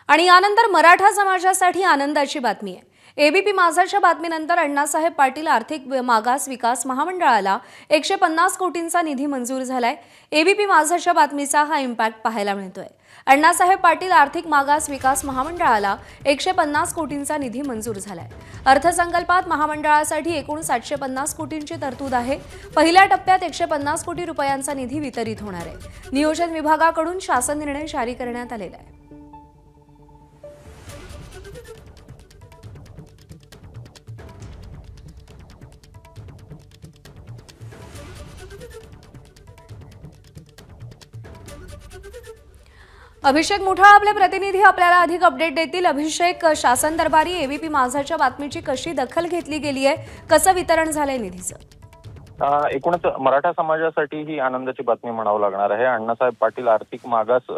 आणि यानंतर मराठा समाजासाठी आनंदाची बातमी आहे। एबीपी माझाच्या बातमीनंतर अण्णासाहेब पाटील आर्थिक मागास विकास महामंडळाला 150 कोटींचा निधी मंजूर झालाय। एबीपी माझाच्या बातमीचा हा इम्पॅक्ट पाहायला मिळतोय। अण्णासाहेब पाटील आर्थिक मागास विकास महामंडळाला 150 कोटींचा निधी मंजूर झालाय। अर्थसंकल्पात महामंडळासाठी एकूण 750 कोटींची तरतूद आहे। पहिल्या टप्प्यात 150 कोटी रुपयांचा निधी वितरित होणार आहे। नियोजन विभागाकडून शासन निर्णय जारी करण्यात आलेला आहे। अभिषेक मुठा आपले प्रतिनिधी आपल्याला अधिक अपडेट देतील। अभिषेक, शासन दरबारी एबीपी माझाच्या बातमीची कशी दखल घेतली गेली आहे, कसं वितरण झालंय निधीचं? एकूणच मराठा समाजासाठी ही आनंदाची बातमी म्हणावं लागणार आहे। अण्णासाहेब पाटील आर्थिक मागास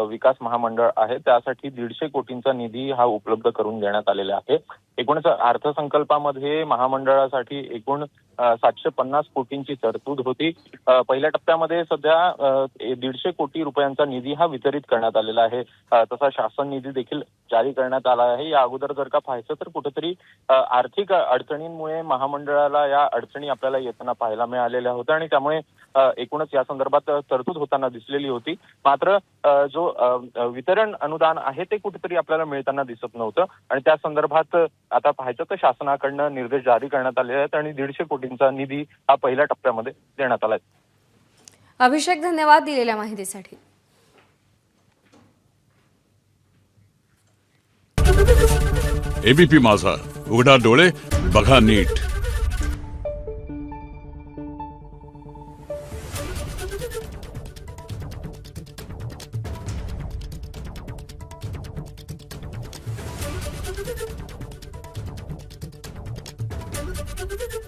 विकास महामंडळ आहे, त्यासाठी 150 कोटींचा निधी हा उपलब्ध करून देण्यात आलेला आहे। एकूणच अर्थसंकल्पामध्ये महामंडळासाठी एकूण 750 कोटींची तरतूद होती। पहिल्या टप्प्यामध्ये सध्या 150 कोटी रुपयांचा निधी हा वितरित करण्यात आलेला आहे। तसा शासन निधी देखील जारी करण्यात आला आहे। या अगोदर जर का पाहायचं तर कुठेतरी आर्थिक अडचणींमुळे महामंडळाला या अडचणी आपल्याला येताना पाहायला मिळालेल्या होत्या आणि त्यामुळे एकूणच या संदर्भात तरतूद होताना दिसलेली होती। मात्र जो वितरण अनुदान आहे ते कुठेतरी आपल्याला मिळताना दिसत नव्हतं आणि त्या संदर्भात आता पाहायचं तर शासनाकडनं निर्देश जारी करण्यात आले आहेत आणि 150 कोटींचा निधी हा पहिल्या टप्प्यामध्ये देण्यात आलाय। अभिषेक, धन्यवाद दिलेल्या माहितीसाठी। एबीपी माझा, उघडा डोळे बघा नीट। Thank you.